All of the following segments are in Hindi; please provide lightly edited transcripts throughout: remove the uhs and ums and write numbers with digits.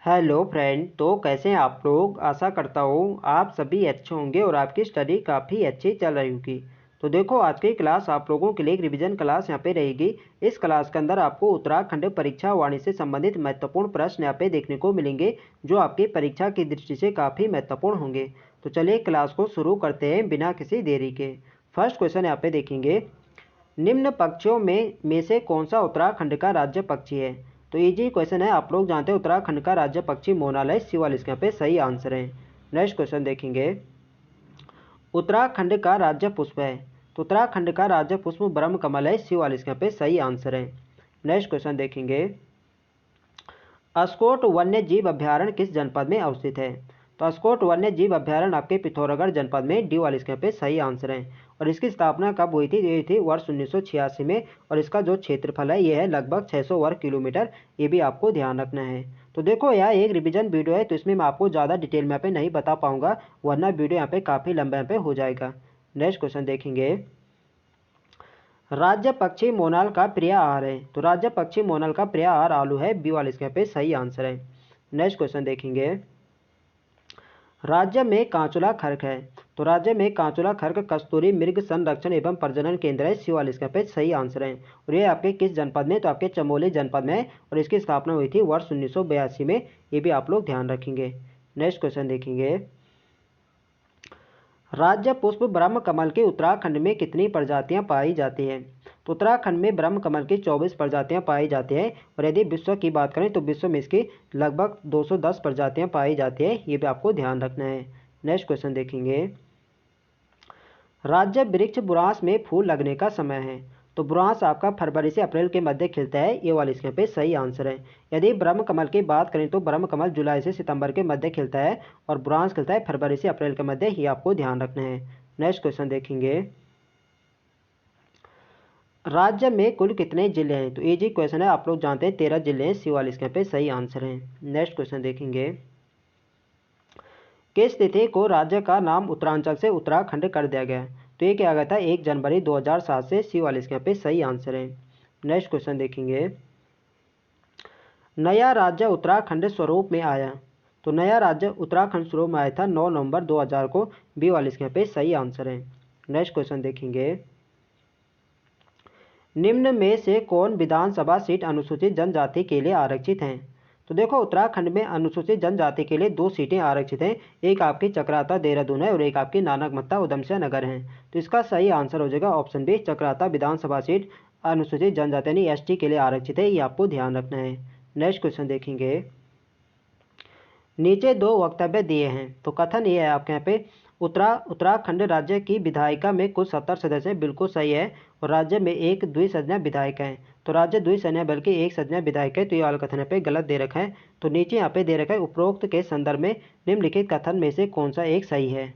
Hello friend. तो कैसे हैं आप लोग। आशा करता हूँ आप सभी अच्छे होंगे और आपकी स्टडी काफ़ी अच्छी चल रही होगी। तो देखो, आज की क्लास आप लोगों के लिए एक रिवीजन क्लास यहाँ पे रहेगी। इस क्लास के अंदर आपको उत्तराखंड परीक्षा वाणी से संबंधित महत्वपूर्ण प्रश्न यहाँ पे देखने को मिलेंगे, जो आपकी परीक्षा की दृष्टि से काफ़ी महत्वपूर्ण होंगे। तो चलिए क्लास को शुरू करते हैं बिना किसी देरी के। फर्स्ट क्वेश्चन यहाँ पे देखेंगे, निम्न पक्षियों में से कौन सा उत्तराखंड का राज्य पक्षी है। तो इजी क्वेश्चन है, आप लोग जानते हैं उत्तराखंड का राज्य पक्षी मोनाल है, शिवाल इसके यहाँ पे सही आंसर है। नेक्स्ट क्वेश्चन देखेंगे, उत्तराखंड का राज्य पुष्प है। तो उत्तराखंड का राज्य पुष्प ब्रह्म कमल है, शिवाल इसके यहाँ पे सही आंसर है। नेक्स्ट क्वेश्चन देखेंगे, अस्कोट वन्य जीव अभ्यारण्य किस जनपद में अवस्थित है। तो अस्कोट वन्य जीव अभ्यारण्य आपके पिथौरागढ़ जनपद में, डी वाले इसके यहाँ पे सही आंसर है। और इसकी स्थापना कब हुई थी, ये थी वर्ष 1986 में। और इसका जो क्षेत्रफल है ये है लगभग 600 वर्ग किलोमीटर। ये भी आपको ध्यान रखना है। तो देखो, यह एक रिवीजन वीडियो है, तो इसमें मैं आपको ज़्यादा डिटेल में यहाँ पे नहीं बता पाऊंगा, वरना वीडियो यहाँ पे काफ़ी लंबा यहाँ पे हो जाएगा। नेक्स्ट क्वेश्चन देखेंगे, राज्य पक्षी मोनाल का प्रिय आहार है। तो राज्य पक्षी मोनाल का प्रिय आहार आलू है, बी वाले इसके यहाँ पे सही आंसर है। नेक्स्ट क्वेश्चन देखेंगे, राज्य में कांचुला खर्क है। तो राज्य में कांचुला खर्क कस्तूरी मृग संरक्षण एवं प्रजनन केंद्र है, सी वाले इसका पे सही आंसर है। और ये आपके किस जनपद में, तो आपके चमोली जनपद में है। और इसकी स्थापना हुई थी वर्ष 1982 में। ये भी आप लोग ध्यान रखेंगे। नेक्स्ट क्वेश्चन देखेंगे, राज्य पुष्प ब्रह्म कमल की उत्तराखंड में कितनी प्रजातियां पाई जाती हैं। तो उत्तराखंड में ब्रह्म कमल की 24 प्रजातियां पाई जाती हैं। और यदि विश्व की बात करें तो विश्व में इसकी लगभग 210 प्रजातियां पाई जाती हैं। ये भी आपको ध्यान रखना है। नेक्स्ट क्वेश्चन देखेंगे, राज्य वृक्ष बुरांस में फूल लगने का समय है। तो बुरांस आपका फरवरी से अप्रैल के मध्य खिलता है, ये वाले इसके पे सही आंसर है। यदि ब्रह्म कमल की बात करें तो ब्रह्म कमल जुलाई से सितंबर के मध्य खिलता है, और बुरांस खिलता है फरवरी से अप्रैल के मध्य। ये आपको ध्यान रखना है। नेक्स्ट क्वेश्चन देखेंगे, राज्य में कुल कितने जिले हैं। तो इजी क्वेश्चन है, आप लोग जानते हैं 13 जिले हैं, सी वाले इसके पे सही आंसर है। नेक्स्ट क्वेश्चन देखेंगे, किस तिथि को राज्य का नाम उत्तरांचल से उत्तराखंड कर दिया गया। तो ये क्या गया था, 1 जनवरी 2007 से, सी वाले इसके यहाँ पे सही आंसर है। नेक्स्ट क्वेश्चन देखेंगे, नया राज्य उत्तराखंड स्वरूप में आया। तो नया राज्य उत्तराखंड स्वरूप में आया था 9 नवंबर 2000 को, बी वाले इसके यहाँ पे सही आंसर है। नेक्स्ट क्वेश्चन देखेंगे, निम्न में से कौन विधानसभा सीट अनुसूचित जनजाति के लिए आरक्षित हैं। तो देखो, उत्तराखंड में अनुसूचित जनजाति के लिए 2 सीटें आरक्षित हैं। एक आपकी चक्राता देहरादून है और एक आपकी नानकमत्ता उधमसिंह नगर है। तो इसका सही आंसर हो जाएगा ऑप्शन बी, चक्राता विधानसभा सीट अनुसूचित जनजाति यानी एसटी के लिए आरक्षित है। ये आपको ध्यान रखना है। नेक्स्ट क्वेश्चन देखेंगे, नीचे 2 वक्तव्य दिए हैं। तो कथन ये है आपके यहाँ पे, उत्तराखंड राज्य की विधायिका में कुल 70 सदस्य, बिल्कुल सही है। और राज्य में एक द्विसदनीय विधायिका है। तो राज्य द्विसदनीय बल्कि एक सदनीय विधायक है। तो ये वाला कथन यहाँ पे गलत दे रखा है। तो नीचे यहाँ पे दे रखा है, उपरोक्त के संदर्भ में निम्नलिखित कथन में से कौन सा एक सही है।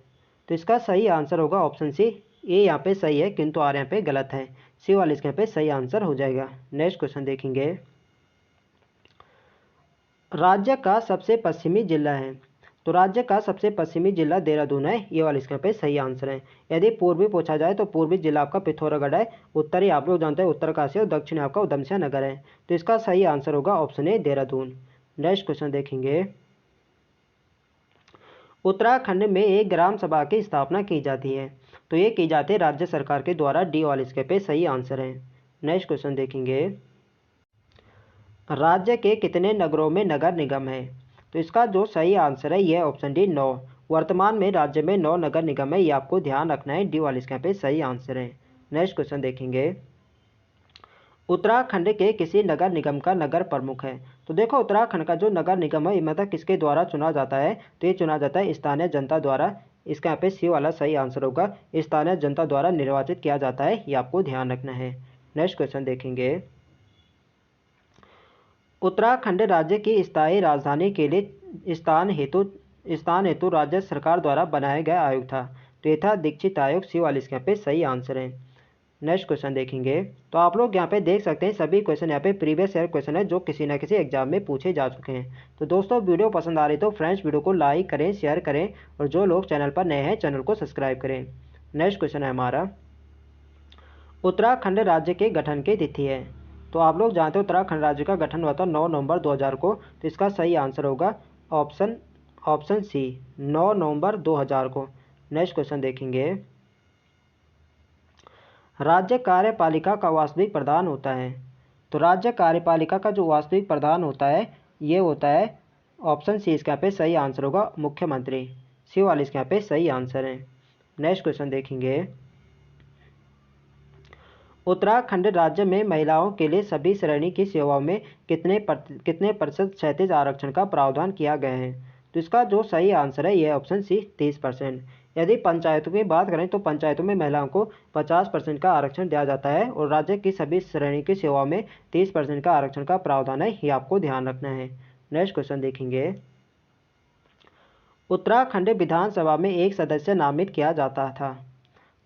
तो इसका सही आंसर होगा ऑप्शन सी, ए यहाँ पे सही है किंतु आर यहाँ पे गलत है। सी वाले इसके यहाँ पे सही आंसर हो जाएगा। नेक्स्ट क्वेश्चन देखेंगे, राज्य का सबसे पश्चिमी जिला है। तो राज्य का सबसे पश्चिमी जिला देहरादून है, ये वाला इसके पे सही आंसर है। यदि पूर्वी पूछा जाए तो पूर्वी जिला आपका पिथौरागढ़ है, उत्तरी आप लोग जानते हैं उत्तरकाशी, और दक्षिणी आपका उधमसिंह नगर है। तो इसका सही आंसर होगा option A, Dehradun. Next question देखेंगे, उत्तराखंड में एक ग्राम सभा की स्थापना की जाती है। तो ये की जाती है राज्य सरकार के द्वारा, डी वाले इसके पे सही आंसर है। नेक्स्ट क्वेश्चन देखेंगे, राज्य के कितने नगरों में नगर निगम है। तो इसका जो सही आंसर है यह ऑप्शन डी, 9। वर्तमान में राज्य में 9 नगर निगम है, ये आपको ध्यान रखना है। डी वाले इसके यहाँ पे सही आंसर है। नेक्स्ट क्वेश्चन देखेंगे, उत्तराखंड के किसी नगर निगम का नगर प्रमुख है। तो देखो, उत्तराखंड का जो नगर निगम है ये मतलब किसके द्वारा चुना जाता है। तो ये चुना जाता है स्थानीय जनता द्वारा। इसका यहाँ पे सी वाला सही आंसर होगा, स्थानीय जनता द्वारा निर्वाचित किया जाता है। ये आपको ध्यान रखना है। नेक्स्ट क्वेश्चन देखेंगे, उत्तराखंड राज्य की स्थायी राजधानी के लिए स्थान हेतु राज्य सरकार द्वारा बनाया गया आयोग था। तो ये था दीक्षित आयोग, सी वाले इसके यहाँ पे सही आंसर है। नेक्स्ट क्वेश्चन देखेंगे, तो आप लोग यहाँ पे देख सकते हैं सभी क्वेश्चन यहाँ पे प्रीवियस ईयर क्वेश्चन है, जो किसी न किसी एग्जाम में पूछे जा चुके हैं। तो दोस्तों, वीडियो पसंद आ रही तो फ्रेंड्स वीडियो को लाइक करें, शेयर करें, और जो लोग चैनल पर नए हैं चैनल को सब्सक्राइब करें। नेक्स्ट क्वेश्चन है हमारा, उत्तराखंड राज्य के गठन की तिथि है। तो आप लोग जानते हो उत्तराखंड राज्य का गठन हुआ था 9 नवंबर 2000 को, तो इसका सही आंसर होगा ऑप्शन सी 9 नवंबर 2000 को। नेक्स्ट क्वेश्चन देखेंगे, राज्य कार्यपालिका का वास्तविक प्रधान होता है। तो राज्य कार्यपालिका का जो वास्तविक प्रधान होता है ये होता है ऑप्शन सी, इसके यहाँ पे सही आंसर होगा मुख्यमंत्री। सी वाले इसके यहाँ पे सही आंसर है। नेक्स्ट क्वेश्चन देखेंगे, उत्तराखंड राज्य में महिलाओं के लिए सभी श्रेणी की सेवाओं में कितने प्रतिशत क्षैतिज आरक्षण का प्रावधान किया गया है। तो इसका जो सही आंसर है यह ऑप्शन सी 30%। यदि पंचायतों की बात करें तो पंचायतों में महिलाओं को 50% का आरक्षण दिया जाता है और राज्य की सभी श्रेणी की सेवाओं में 30% का आरक्षण का प्रावधान है, ये आपको ध्यान रखना है। नेक्स्ट क्वेश्चन देखेंगे, उत्तराखंड विधानसभा में एक सदस्य नामित किया जाता था।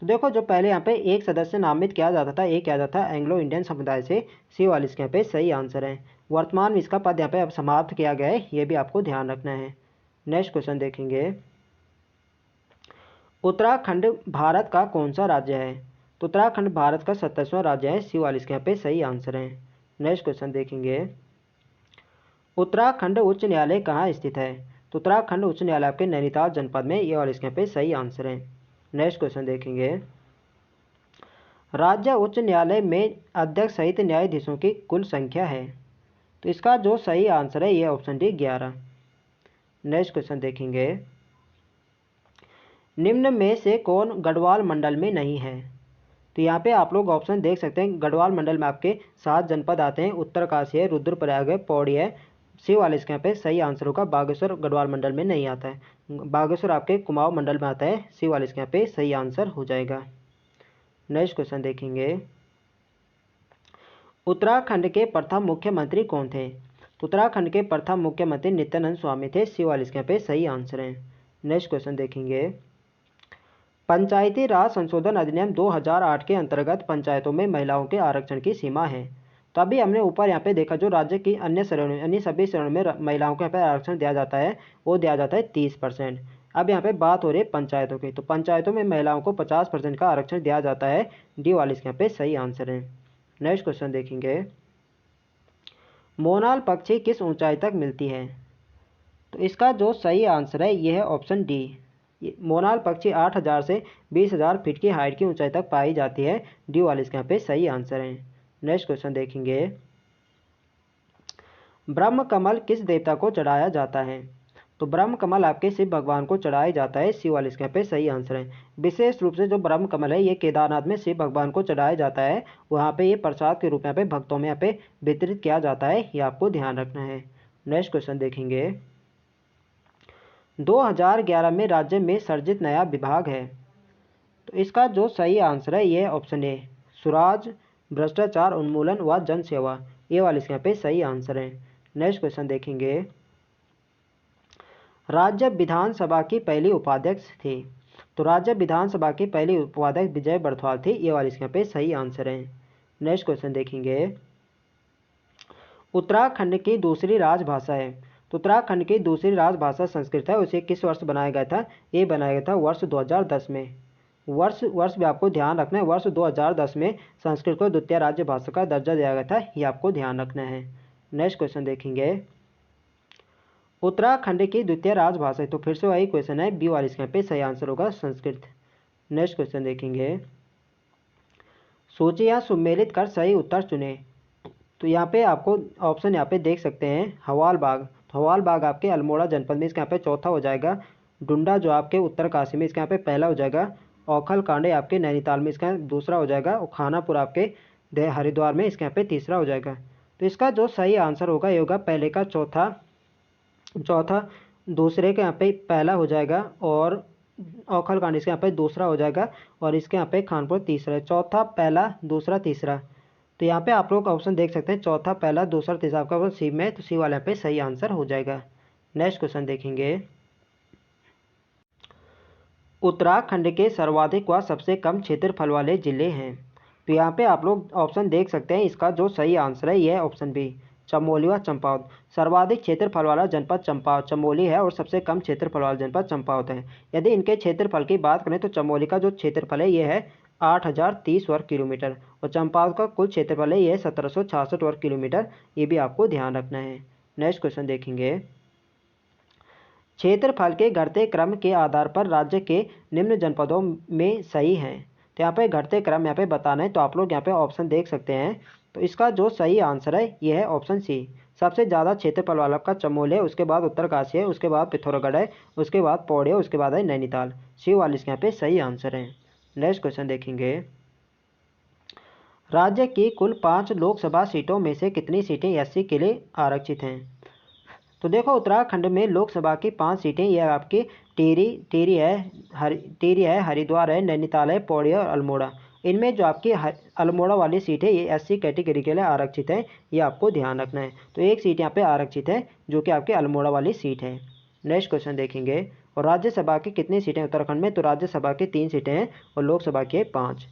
तो देखो जो पहले यहाँ पे एक सदस्य नामित किया जाता था, एक किया जाता है एंग्लो इंडियन समुदाय से। सी वाले इसके यहाँ पे सही आंसर है। वर्तमान में इसका पद यहाँ पे अब समाप्त किया गया है, ये भी आपको ध्यान रखना है। नेक्स्ट क्वेश्चन देखेंगे, उत्तराखंड भारत का कौन सा राज्य है। तो उत्तराखंड भारत का 27वां राज्य है। सी वाले इसके यहाँ पे सही आंसर है। नेक्स्ट क्वेश्चन देखेंगे, उत्तराखंड उच्च न्यायालय कहाँ स्थित है। तो उत्तराखंड उच्च न्यायालय आपके नैनीताल जनपद में, ये वाले इसके यहाँ पे सही आंसर है। नेक्स्ट क्वेश्चन देखेंगे, राज्य उच्च न्यायालय में अध्यक्ष सहित न्यायाधीशों की कुल संख्या है। तो इसका जो सही आंसर है ये ऑप्शन डी 11। नेक्स्ट क्वेश्चन देखेंगे, निम्न में से कौन गढ़वाल मंडल में नहीं है। तो यहाँ पे आप लोग ऑप्शन देख सकते हैं, गढ़वाल मंडल में आपके 7 जनपद आते हैं, उत्तरकाशी है, रुद्रप्रयाग है, पौड़ी है। सी वाले इसके यहाँ पे सही आंसर होगा। बागेश्वर गढ़वाल मंडल में नहीं आता है, बागेश्वर आपके कुमाऊं मंडल में आता है। सी वाले इसके यहाँ पे सही आंसर हो जाएगा। नेक्स्ट क्वेश्चन देखेंगे, उत्तराखंड के प्रथम मुख्यमंत्री कौन थे। तो उत्तराखंड के प्रथम मुख्यमंत्री नित्यानंद स्वामी थे। सी वाले इसके यहाँ पे सही आंसर है। नेक्स्ट क्वेश्चन देखेंगे, पंचायती राज संशोधन अधिनियम 2008 के अंतर्गत पंचायतों में महिलाओं के आरक्षण की सीमा है। तो अभी हमने ऊपर यहाँ पे देखा जो राज्य की अन्य श्रेणियों यानी सभी श्रेणियों में महिलाओं को यहाँ पे आरक्षण दिया जाता है, वो दिया जाता है 30%। अब यहाँ पे बात हो रही है पंचायतों की, तो पंचायतों में महिलाओं को 50% का आरक्षण दिया जाता है। डी वाले इसके यहाँ पे सही आंसर है। नेक्स्ट क्वेश्चन देखेंगे, मोनाल पक्षी किस ऊंचाई तक मिलती है। तो इसका जो सही आंसर है यह है ऑप्शन डी। मोनाल पक्षी 8000 से 20000 फीट की हाइट की ऊंचाई तक पाई जाती है। डी वाले इसके यहाँ पे सही आंसर है। नेक्स्ट क्वेश्चन देखेंगे, ब्रह्म कमल किस देवता को चढ़ाया जाता है। तो ब्रह्म कमल आपके शिव भगवान को चढ़ाया जाता है। सी वाले इसके यहाँ पे सही आंसर है। विशेष रूप से जो ब्रह्म कमल है ये केदारनाथ में शिव भगवान को चढ़ाया जाता है, वहाँ पे ये प्रसाद के रूप में यहाँ पे भक्तों में यहाँ पे वितरित किया जाता है, ये आपको ध्यान रखना है। नेक्स्ट क्वेश्चन देखेंगे, 2011 में राज्य में सर्जित नया विभाग है। तो इसका जो सही आंसर है ये ऑप्शन ए, सुराज, भ्रष्टाचार उन्मूलन व जन सेवा। ये वाले इसके यहाँ पे सही आंसर है। नेक्स्ट क्वेश्चन देखेंगे, राज्य विधानसभा की पहली उपाध्यक्ष थी। तो राज्य विधानसभा की पहली उपाध्यक्ष विजय बर्थवाल थी। ये वाले इसके यहाँ पे सही आंसर है। नेक्स्ट क्वेश्चन देखेंगे, उत्तराखंड की दूसरी राजभाषा है। तो उत्तराखंड की दूसरी राजभाषा संस्कृत है। उसे किस वर्ष बनाया गया था। ये बनाया गया था वर्ष 2010 में। वर्ष भी आपको ध्यान रखना है। वर्ष 2010 में संस्कृत को द्वितीय राज्य भाषा का दर्जा दिया गया था, ये आपको ध्यान रखना है। नेक्स्ट क्वेश्चन देखेंगे, उत्तराखंड की द्वितीय राजभाषा है। तो फिर से वही क्वेश्चन है, बी वाले इसके यहाँ पे सही आंसर होगा संस्कृत। नेक्स्ट क्वेश्चन देखेंगे, सूचियाँ सुमेलित कर सही उत्तर चुने। तो यहाँ पे आपको ऑप्शन यहाँ पे देख सकते हैं, हवाल बाग। तो हवाल बाग आपके अल्मोड़ा जनपद में इसके यहाँ पे चौथा हो जाएगा। डुंडा जो आपके उत्तरकाशी में इसके यहाँ पे पहला हो जाएगा। औखल कांडे आपके नैनीताल में इसका यहाँ दूसरा हो जाएगा। और खानापुर आपके हरिद्वार में इसके यहाँ पे तीसरा हो जाएगा। तो इसका जो सही आंसर होगा ये होगा पहले का चौथा, दूसरे के यहाँ पे पहला हो जाएगा और औखल कांड इसके यहाँ पे दूसरा हो जाएगा और इसके यहाँ पे खानपुर तीसरा है। चौथा, पहला, दूसरा, तीसरा। तो यहाँ पे आप लोग ऑप्शन देख सकते हैं, चौथा, पहला, दूसरा, तीसरा आपका ऑप्शन सी में है, तो सी वाले यहाँ पे सही आंसर हो जाएगा। नेक्स्ट क्वेश्चन देखेंगे, उत्तराखंड के सर्वाधिक व सबसे कम क्षेत्रफल वाले जिले हैं। तो यहाँ पे आप लोग ऑप्शन देख सकते हैं, इसका जो सही आंसर है यह है ऑप्शन बी, चमोली व चंपावत। सर्वाधिक क्षेत्रफल वाला जनपद चमोली है और सबसे कम क्षेत्रफल वाला जनपद चंपावत है। यदि इनके क्षेत्रफल की बात करें तो चमोली का जो क्षेत्रफल है ये है 8,030 वर्ग किलोमीटर और चंपावत का कुल क्षेत्रफल है यह 1766 वर्ग किलोमीटर। ये भी आपको ध्यान रखना है। नेक्स्ट क्वेश्चन देखेंगे, क्षेत्रफल के घटते क्रम के आधार पर राज्य के निम्न जनपदों में सही हैं। तो यहाँ पे घटते क्रम यहाँ पे बताना है, तो आप लोग यहाँ पे ऑप्शन देख सकते हैं। तो इसका जो सही आंसर है यह है ऑप्शन सी। सबसे ज़्यादा क्षेत्रफल वाला आपका चमोली है, उसके बाद उत्तरकाशी है, उसके बाद पिथौरागढ़ है, उसके बाद पौड़ी है, उसके बाद है नैनीताल। सी वाले इसके यहाँ पे सही आंसर है। नेक्स्ट क्वेश्चन देखेंगे, राज्य की कुल 5 लोकसभा सीटों में से कितनी सीटें एससी के लिए आरक्षित हैं। तो देखो उत्तराखंड में लोकसभा की 5 सीटें यह आपकी टिहरी है, हरिद्वार है, नैनीताल है, पौड़ी और अल्मोड़ा। इनमें जो आपकी अल्मोड़ा वाली सीट है ये एससी कैटेगरी के लिए आरक्षित है, ये आपको ध्यान रखना है। तो एक सीट यहाँ पे आरक्षित है जो कि आपकी अल्मोड़ा वाली सीट है। नेक्स्ट क्वेश्चन देखेंगे, और राज्यसभा की कितनी सीटें उत्तराखंड में। तो राज्यसभा की 3 सीटें हैं और लोकसभा की 5।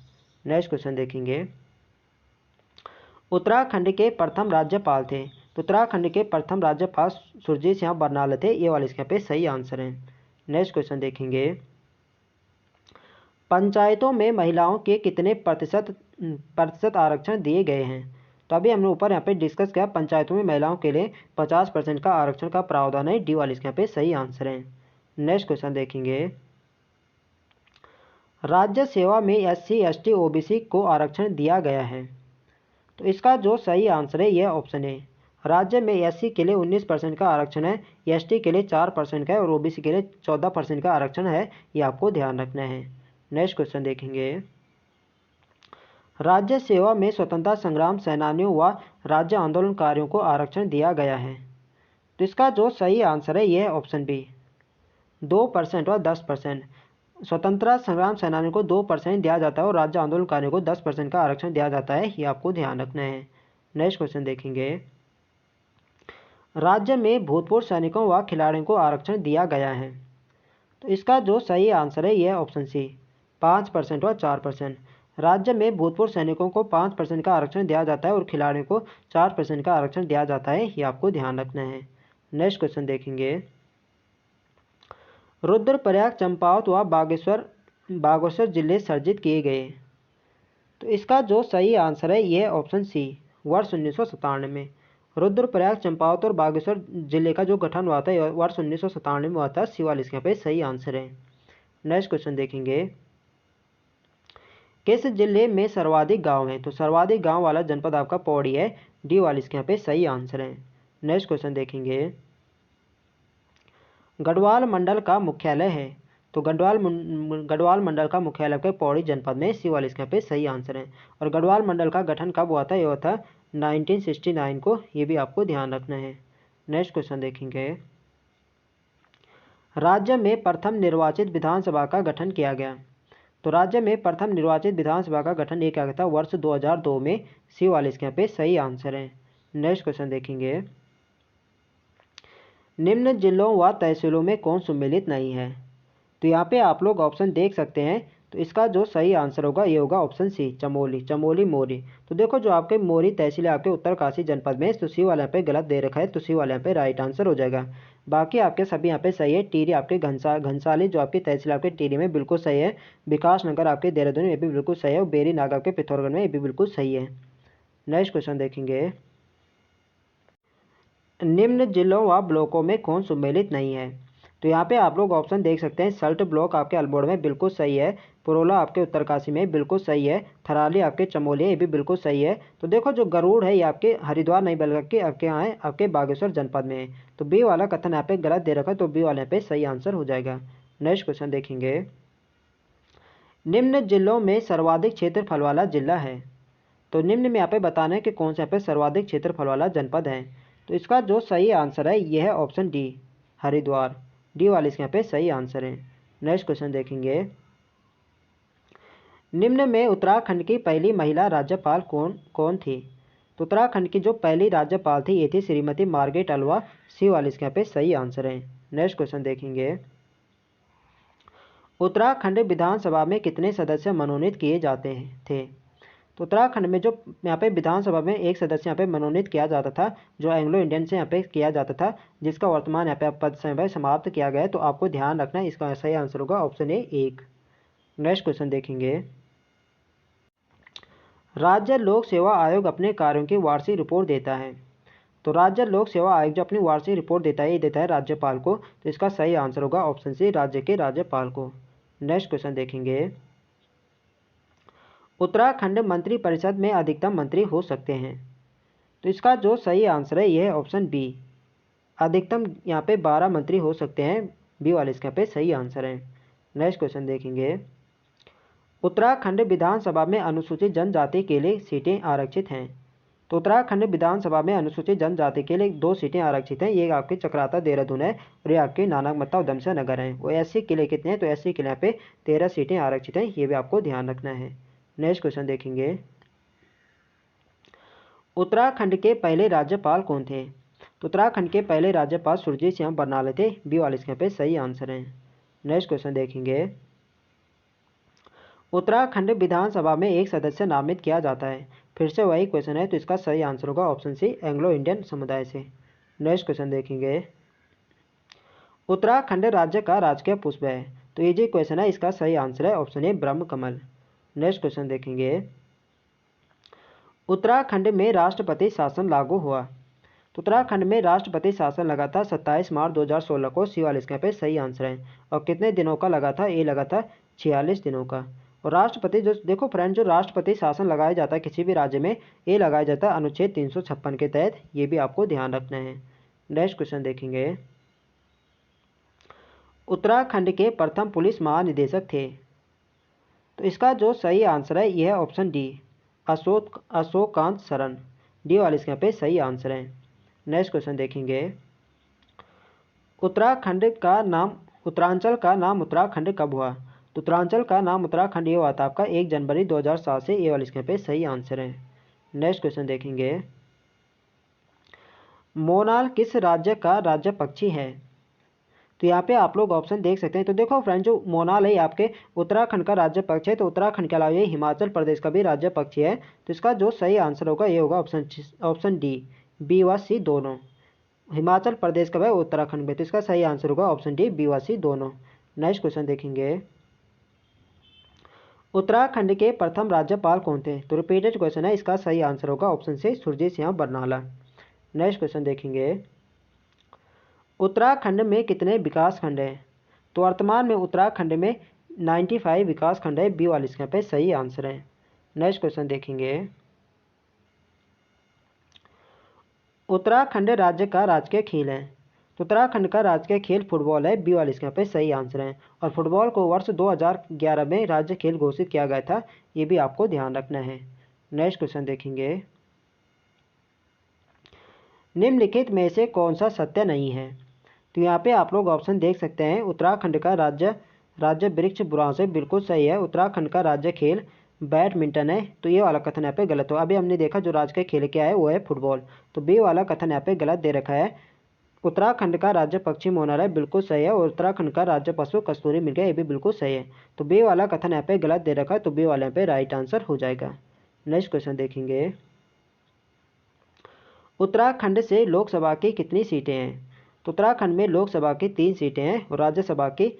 नेक्स्ट क्वेश्चन देखेंगे, उत्तराखंड के प्रथम राज्यपाल थे। तो उत्तराखंड के प्रथम राज्यपाल सुरजीत सिंह बरनाला थे, ये वाले इसके यहाँ पे सही आंसर है। नेक्स्ट क्वेश्चन देखेंगे, पंचायतों में महिलाओं के कितने प्रतिशत आरक्षण दिए गए हैं। तो अभी हमने ऊपर यहाँ पे डिस्कस किया, पंचायतों में महिलाओं के लिए 50% का आरक्षण का प्रावधान है। डी वाले इसके यहाँ पे सही आंसर है। नेक्स्ट क्वेश्चन देखेंगे, राज्य सेवा में एससी एसटी ओबीसी को आरक्षण दिया गया है। तो इसका जो सही आंसर है यह ऑप्शन है। राज्य में एससी के लिए 19% का आरक्षण है, एसटी के लिए 4% का है और ओबीसी के लिए 14% का आरक्षण है। ये आपको ध्यान रखना है। नेक्स्ट क्वेश्चन देखेंगे, राज्य सेवा में स्वतंत्रता संग्राम सेनानियों व राज्य आंदोलनकारियों को आरक्षण दिया गया है। तो इसका जो सही आंसर है यह है ऑप्शन बी, 2% और 10%। स्वतंत्रता संग्राम सेनानियों को 2% दिया जाता है और राज्य आंदोलनकारियों को 10% का आरक्षण दिया जाता है। ये आपको ध्यान रखना है। नेक्स्ट क्वेश्चन देखेंगे, राज्य में भूतपूर्व सैनिकों व खिलाड़ियों को आरक्षण दिया गया है। तो इसका जो सही आंसर है यह ऑप्शन सी, 5% और 4%। राज्य में भूतपूर्व सैनिकों को 5% का आरक्षण दिया जाता है और खिलाड़ियों को 4% का आरक्षण दिया जाता है। ये आपको ध्यान रखना है। नेक्स्ट क्वेश्चन देखेंगे, रुद्रप्रयाग चंपावत व बागेश्वर जिले सर्जित किए गए। तो इसका जो सही आंसर है यह ऑप्शन सी, वर्ष 1997 में। रुद्रप्रयाग चंपावत और बागेश्वर जिले का जो गठन हुआ था वर्ष 1997 में हुआ था। सी वाले इसके यहाँ पे सही आंसर है। नेक्स्ट क्वेश्चन देखेंगे, किस जिले में सर्वाधिक गांव हैं। तो सर्वाधिक गांव वाला जनपद आपका पौड़ी है। डी वाले इसके यहाँ पे सही आंसर है। नेक्स्ट क्वेश्चन देखेंगे, गढ़वाल मंडल का मुख्यालय है। तो गढ़वाल मंडल का मुख्यालय के पौड़ी जनपद में। सी वाले इसके यहाँ पे सही आंसर है। और गढ़वाल मंडल का गठन कब हुआ था, ये हुआ था 1969 को। ये भी आपको ध्यान रखना है। नेक्स्ट क्वेश्चन देखेंगे, राज्य में प्रथम निर्वाचित विधानसभा का गठन किया गया। तो राज्य में प्रथम निर्वाचित विधानसभा का गठन ये किया गया था वर्ष 2002 में। सी वाले इसके यहाँ पे सही आंसर है। नेक्स्ट क्वेश्चन देखेंगे, निम्न जिलों व तहसीलों में कौन सम्मिलित नहीं है। तो यहाँ पे आप लोग ऑप्शन देख सकते हैं। तो इसका जो सही आंसर होगा ये होगा ऑप्शन सी, चमोली मोरी। तो देखो जो आपके मोरी तहसील है आपके उत्तरकाशी जनपद में, तो सी वाले यहाँ पे गलत दे रखा है। तो सी वाले यहाँ पे राइट आंसर हो जाएगा। बाकी आपके सभी यहाँ पे सही है। टिहरी आपके घनसाली जो आपकी तहसील आपके टिहरी में बिल्कुल सही है। विकास नगर आपके देहरादून में, ये भी बिल्कुल सही है। और बेरी नाग आपके पिथौरागढ़ में, ये भी बिल्कुल सही है। नेक्स्ट क्वेश्चन देखेंगे, निम्न जिलों व ब्लॉकों में कौन सम्मिलित नहीं है। तो यहाँ पे आप लोग ऑप्शन देख सकते हैं। सल्ट ब्लॉक आपके अल्मोड़ा में बिल्कुल सही है। पुरोला आपके उत्तरकाशी में बिल्कुल सही है। थराली आपके चमोली ये भी बिल्कुल सही है। तो देखो जो गरुड़ है ये आपके हरिद्वार नहीं बल्कि आपके यहाँ है आपके बागेश्वर जनपद में है। तो बी वाला कथन यहाँ पे गलत दे रखा है। तो बी वाले यहाँ पे सही आंसर हो जाएगा। नेक्स्ट क्वेश्चन देखेंगे, निम्न जिलों में सर्वाधिक क्षेत्रफल वाला जिला है। तो निम्न में यहाँ पे बताना है कि कौन सा यहाँ पे सर्वाधिक क्षेत्रफल वाला जनपद है। तो इसका जो सही आंसर है यह है ऑप्शन डी, हरिद्वार। डी वाले इसके यहाँ पे सही आंसर है। नेक्स्ट क्वेश्चन देखेंगे, निम्न में उत्तराखंड की पहली महिला राज्यपाल कौन थी। तो उत्तराखंड की जो पहली राज्यपाल थी ये थी श्रीमती मार्गरेट अल्वा। सी वाले इसके यहाँ पे सही आंसर है। नेक्स्ट क्वेश्चन देखेंगे, उत्तराखंड विधानसभा में कितने सदस्य मनोनीत किए जाते थे। तो उत्तराखंड में जो यहाँ पे विधानसभा में एक सदस्य यहाँ पे मनोनीत किया जाता था, जो एंग्लो इंडियन से यहाँ पे किया जाता था, जिसका वर्तमान यहाँ पे पद समय समाप्त किया गया है। तो आपको ध्यान रखना है, इसका सही आंसर होगा ऑप्शन ए 1। नेक्स्ट क्वेश्चन देखेंगे, राज्य लोक सेवा आयोग अपने कार्यों की वार्षिक रिपोर्ट देता है। तो राज्य लोक सेवा आयोग जो अपनी वार्षिक रिपोर्ट देता है, ये देता है राज्यपाल को। तो इसका सही आंसर होगा ऑप्शन सी, राज्य के राज्यपाल को। नेक्स्ट क्वेश्चन देखेंगे, उत्तराखंड मंत्री परिषद में अधिकतम मंत्री हो सकते हैं। तो इसका जो सही आंसर है ये है ऑप्शन बी, अधिकतम यहाँ पे 12 मंत्री हो सकते हैं। बी वाले इसका पे सही आंसर है। नेक्स्ट क्वेश्चन देखेंगे, उत्तराखंड विधानसभा में अनुसूचित जनजाति के लिए सीटें आरक्षित हैं। तो उत्तराखंड विधानसभा में अनुसूचित जनजाति के लिए 2 सीटें आरक्षित हैं। ये आपके चक्राता देहरादून है और ये आपके नानकमत्ता उधमसिंह नगर है। और एससी के लिए कितने हैं, तो एससी के लिए यहाँ पे 13 सीटें आरक्षित हैं। ये भी आपको ध्यान रखना है। नेक्स्ट क्वेश्चन देखेंगे, उत्तराखंड के पहले राज्यपाल कौन थे। तो उत्तराखंड के पहले राज्यपाल सुरजीत सिंह बरनाला थे। बी वाले इसके पे सही आंसर है। नेक्स्ट क्वेश्चन देखेंगे, उत्तराखंड विधानसभा में एक सदस्य नामित किया जाता है। फिर से वही क्वेश्चन है, तो इसका सही आंसर होगा ऑप्शन सी, एंग्लो इंडियन समुदाय से। नेक्स्ट क्वेश्चन देखेंगे, उत्तराखंड राज्य का राजकीय पुष्प है। तो ये जो क्वेश्चन है इसका सही आंसर है option A, Brahma Kamal. Next question देखेंगे, उत्तराखंड में राष्ट्रपति शासन लागू हुआ। तो उत्तराखंड में राष्ट्रपति शासन लगा था 27 मार्च 2016 को। सी वाले इसके पे सही आंसर है। और कितने दिनों का लगा था, ये लगा था 46 दिनों का। और राष्ट्रपति जो देखो फ्रेंड, जो राष्ट्रपति शासन लगाया जाता है किसी भी राज्य में, ये लगाया जाता है अनुच्छेद 356 के तहत। ये भी आपको ध्यान रखना है। नेक्स्ट क्वेश्चन देखेंगे, उत्तराखंड के प्रथम पुलिस महानिदेशक थे। तो इसका जो सही आंसर है यह है ऑप्शन डी, अशोककांत शरण। डी वाले इसके पे सही आंसर है। नेक्स्ट क्वेश्चन देखेंगे, उत्तराखंड का नाम, उत्तरांचल का नाम उत्तराखंड कब हुआ। तो उत्तरांचल का नाम उत्तराखंड ये हुआ था आपका 1 जनवरी 2007 से। ये वाले इसके पे सही आंसर है। नेक्स्ट क्वेश्चन देखेंगे, मोनाल किस राज्य का राज्य पक्षी है। तो यहाँ पे आप लोग ऑप्शन देख सकते हैं। तो देखो फ्रेंड, जो मोनाल है आपके उत्तराखंड का राज्य पक्षी है। तो उत्तराखंड के अलावा ये हिमाचल प्रदेश का भी राज्य पक्षी है। तो इसका जो सही आंसर होगा ये होगा ऑप्शन डी, बी व सी दोनों। हिमाचल प्रदेश का है उत्तराखंड में। तो इसका सही आंसर होगा ऑप्शन डी, बी व सी दोनों। नेक्स्ट क्वेश्चन देखेंगे, उत्तराखंड के प्रथम राज्यपाल कौन थे। तो रिपीटेड क्वेश्चन है, इसका सही आंसर होगा option C, Surjit Singh Barnala. Next question देखेंगे, उत्तराखंड में कितने विकास खंड हैं। तो वर्तमान में उत्तराखंड में 95 विकास खंड है। बी वाले इसके पे सही आंसर है। नेक्स्ट क्वेश्चन देखेंगे, उत्तराखंड राज्य का राजकीय खेल है। तो उत्तराखंड का राजकीय खेल फुटबॉल है। बी वाले इसके पे सही आंसर है। और फुटबॉल को वर्ष 2011 में राज्य खेल घोषित किया गया था। ये भी आपको ध्यान रखना है। नेक्स्ट क्वेश्चन देखेंगे, निम्नलिखित में से कौन सा सत्य नहीं है। तो यहाँ पे आप लोग ऑप्शन देख सकते हैं, उत्तराखंड का राज्य वृक्ष बुरांश है, बिल्कुल सही है। उत्तराखंड का राज्य खेल बैडमिंटन है। तो ये वाला कथन यहाँ पे गलत हो। अभी हमने देखा जो राज्य का खेल क्या है वो है फुटबॉल। तो बी वाला कथन यहाँ पे गलत दे रखा है। उत्तराखंड का राज्य पक्षी मोनाल है, बिल्कुल सही है। और उत्तराखंड का राज्य पशु कस्तूरी मृग है, ये भी बिल्कुल सही है। तो बी वाला कथन यहाँ पे गलत दे रखा है। तो बी वाले यहाँ पे राइट आंसर हो जाएगा। नेक्स्ट क्वेश्चन देखेंगे, उत्तराखंड से लोकसभा की कितनी सीटें हैं। तो उत्तराखंड में लोकसभा की 3 सीटें हैं और राज्यसभा की,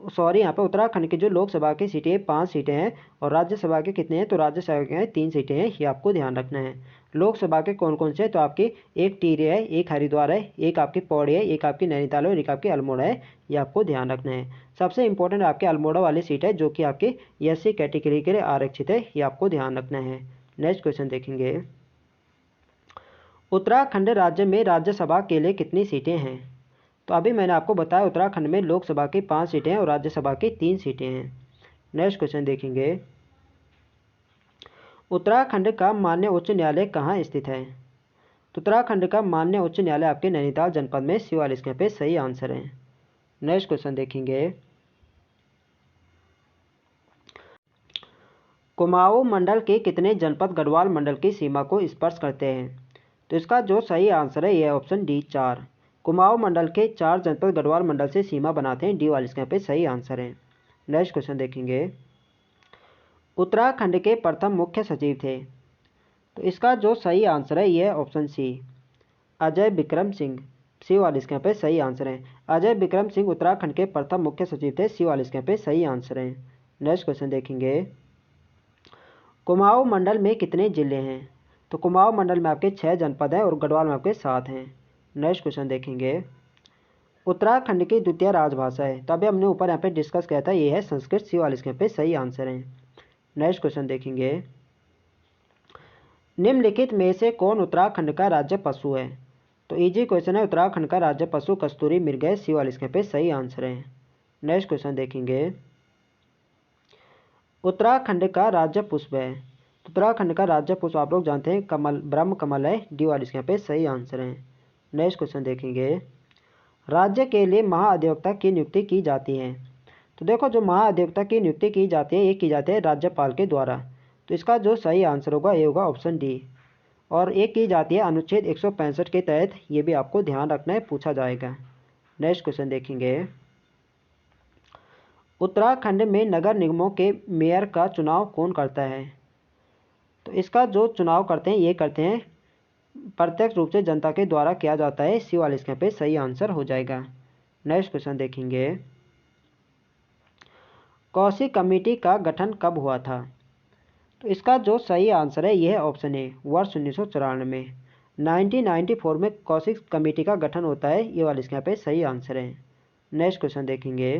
सॉरी यहाँ पे उत्तराखंड की जो लोकसभा की सीटें 5 सीटें हैं और राज्यसभा के कितने हैं, तो राज्यसभा के 3 सीटें हैं। ये आपको ध्यान रखना है। लोकसभा के कौन कौन से हैं, तो आपकी एक टिहरी है, एक हरिद्वार है, एक आपकी पौड़ी है, एक आपकी नैनीताल है और एक आपकी अल्मोड़ा है। ये आपको ध्यान रखना है। सबसे इंपॉर्टेंट आपके अल्मोड़ा वाली सीट है जो कि आपकी एससी कैटेगरी के लिए आरक्षित है। ये आपको ध्यान रखना है। नेक्स्ट क्वेश्चन देखेंगे, उत्तराखंड राज्य में राज्यसभा के लिए कितनी सीटें हैं। तो अभी मैंने आपको बताया उत्तराखंड में लोकसभा की 5 सीटें हैं और राज्यसभा की 3 सीटें हैं। नेक्स्ट क्वेश्चन देखेंगे, उत्तराखंड का मान्य उच्च न्यायालय कहाँ स्थित है। तो उत्तराखंड का मान्य उच्च न्यायालय आपके नैनीताल जनपद में। सी वाले इसके पे सही आंसर है। नेक्स्ट क्वेश्चन देखेंगे, कुमाऊं मंडल के कितने जनपद गढ़वाल मंडल की सीमा को स्पर्श करते हैं। तो इसका जो सही आंसर है यह ऑप्शन डी, 4। कुमाऊं मंडल के 4 जनपद गढ़वाल मंडल से सीमा बनाते हैं। डी वाले इसके पे सही आंसर है। नेक्स्ट क्वेश्चन देखेंगे, उत्तराखंड के प्रथम मुख्य सचिव थे। तो इसका जो सही आंसर है यह ऑप्शन सी, अजय बिक्रम सिंह। सी वाले इसके पे सही आंसर है। अजय बिक्रम सिंह उत्तराखंड के प्रथम मुख्य सचिव थे। सी वाले इसके पे सही आंसर है। नेक्स्ट क्वेश्चन देखेंगे, कुमाऊं मंडल में कितने जिले हैं? तो कुमाऊं मंडल में आपके 6 जनपद हैं और गढ़वाल में आपके 7 हैं। नेक्स्ट क्वेश्चन देखेंगे, उत्तराखंड की द्वितीय राजभाषा है, तो अभी हमने ऊपर यहाँ पे डिस्कस किया था, ये है संस्कृत। C इसके पे सही आंसर है। नेक्स्ट क्वेश्चन देखेंगे, निम्नलिखित में से कौन उत्तराखंड का राज्य पशु है? तो इजी क्वेश्चन है, उत्तराखंड का राज्य पशु कस्तूरी मृग है। C इसके पे सही आंसर है। नेक्स्ट क्वेश्चन देखेंगे, उत्तराखंड का राज्य पुष्प है, तो उत्तराखंड का राज्य पुष्प आप लोग जानते हैं कमल, ब्रह्म कमल है। D इसके यहाँ पे सही आंसर है। नेक्स्ट क्वेश्चन देखेंगे, राज्य के लिए महाअधिवक्ता की नियुक्ति की जाती है, तो देखो जो महाअधिवक्ता की नियुक्ति की जाती है ये की जाती है राज्यपाल के द्वारा, तो इसका जो सही आंसर होगा ये होगा ऑप्शन डी। और ये की जाती है अनुच्छेद 165 के तहत, ये भी आपको ध्यान रखना है, पूछा जाएगा। नेक्स्ट क्वेश्चन देखेंगे, उत्तराखंड में नगर निगमों के मेयर का चुनाव कौन करता है? तो इसका जो चुनाव करते हैं ये करते हैं प्रत्यक्ष रूप से जनता के द्वारा किया जाता है। C इसके पे सही आंसर हो जाएगा। नेक्स्ट क्वेश्चन देखेंगे, कौशिक कमेटी का गठन कब हुआ था? तो इसका जो सही आंसर है यह है ऑप्शन ए, वर्ष 1994। 1994 में कौशिक कमेटी का गठन होता है, ये वाला इसके यहाँ पे सही आंसर है। नेक्स्ट क्वेश्चन देखेंगे,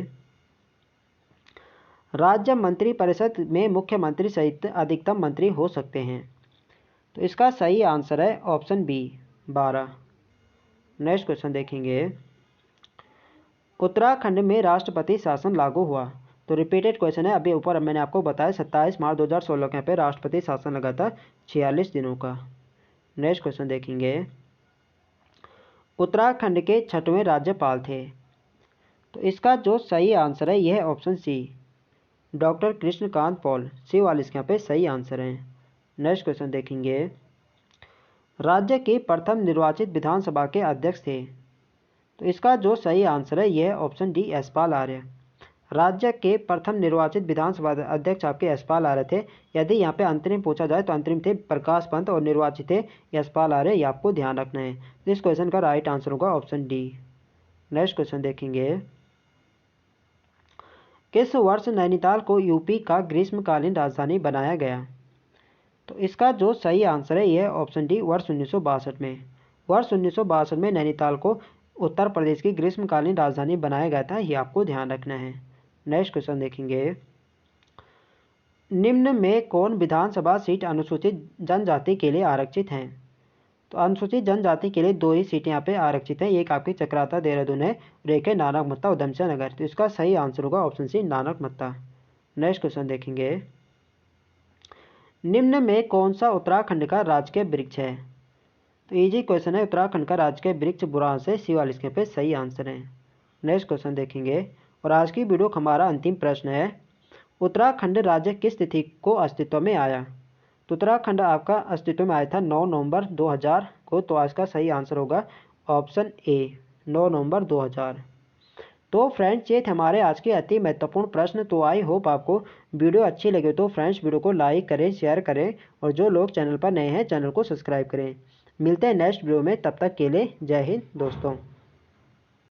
राज्य मंत्रिपरिषद में मुख्यमंत्री सहित अधिकतम मंत्री हो सकते हैं, तो इसका सही आंसर है ऑप्शन बी, 12। नेक्स्ट क्वेश्चन देखेंगे, उत्तराखंड में राष्ट्रपति शासन लागू हुआ, तो रिपीटेड क्वेश्चन है, अभी ऊपर मैंने आपको बताया 27 मार्च 2016 के यहाँ पे राष्ट्रपति शासन लगा था 46 दिनों का। नेक्स्ट क्वेश्चन देखेंगे, उत्तराखंड के 6वें राज्यपाल थे, तो इसका जो सही आंसर है यह है option C, doctor Krishnakant Paul. C इसके यहाँ पे सही आंसर है। नेक्स्ट क्वेश्चन देखेंगे, राज्य की प्रथम निर्वाचित विधानसभा के अध्यक्ष थे, तो इसका जो सही आंसर है यह है ऑप्शन डी, यशपाल आर्य। राज्य के प्रथम निर्वाचित विधानसभा अध्यक्ष आपके यशपाल आर्य थे। यदि यहाँ पे अंतरिम पूछा जाए तो अंतरिम थे प्रकाश पंत और निर्वाचित थे यशपाल आर्य, ये आपको ध्यान रखना है। तो इस क्वेश्चन का राइट आंसर होगा ऑप्शन डी। नेक्स्ट क्वेश्चन देखेंगे, किस वर्ष नैनीताल को यूपी का ग्रीष्मकालीन राजधानी बनाया गया? तो इसका जो सही आंसर है यह ऑप्शन डी, वर्ष 1962 में। वर्ष 1962 में नैनीताल को उत्तर प्रदेश की ग्रीष्मकालीन राजधानी बनाया गया था, ये आपको ध्यान रखना है। नेक्स्ट क्वेश्चन देखेंगे, निम्न में कौन विधानसभा सीट अनुसूचित जनजाति के लिए आरक्षित हैं? तो अनुसूचित जनजाति के लिए 2 ही सीटें यहाँ पे आरक्षित हैं, एक आपकी चक्राता देहरादून है और एक है नानक मत्ता उधमसिंह नगर, तो इसका सही आंसर होगा option C, Nanak Matta. Next question देखेंगे, निम्न में कौन सा उत्तराखंड का राजकीय वृक्ष है? तो इजी क्वेश्चन है, उत्तराखंड का राजकीय वृक्ष बुरांश है। C इसके पे सही आंसर है। नेक्स्ट क्वेश्चन देखेंगे, और आज की वीडियो का हमारा अंतिम प्रश्न है, उत्तराखंड राज्य किस तिथि को अस्तित्व में आया? तो उत्तराखंड आपका अस्तित्व में आया था 9 नवंबर 2000 को, तो आज का सही आंसर होगा ऑप्शन ए, 9 नवंबर 2000। तो फ्रेंड्स ये थे हमारे आज के अति महत्वपूर्ण प्रश्न। तो आई होप आपको वीडियो अच्छी लगे, तो फ्रेंड्स वीडियो को लाइक करें, शेयर करें, और जो लोग चैनल पर नए हैं चैनल को सब्सक्राइब करें। मिलते हैं नेक्स्ट वीडियो में, तब तक के लिए जय हिंद दोस्तों।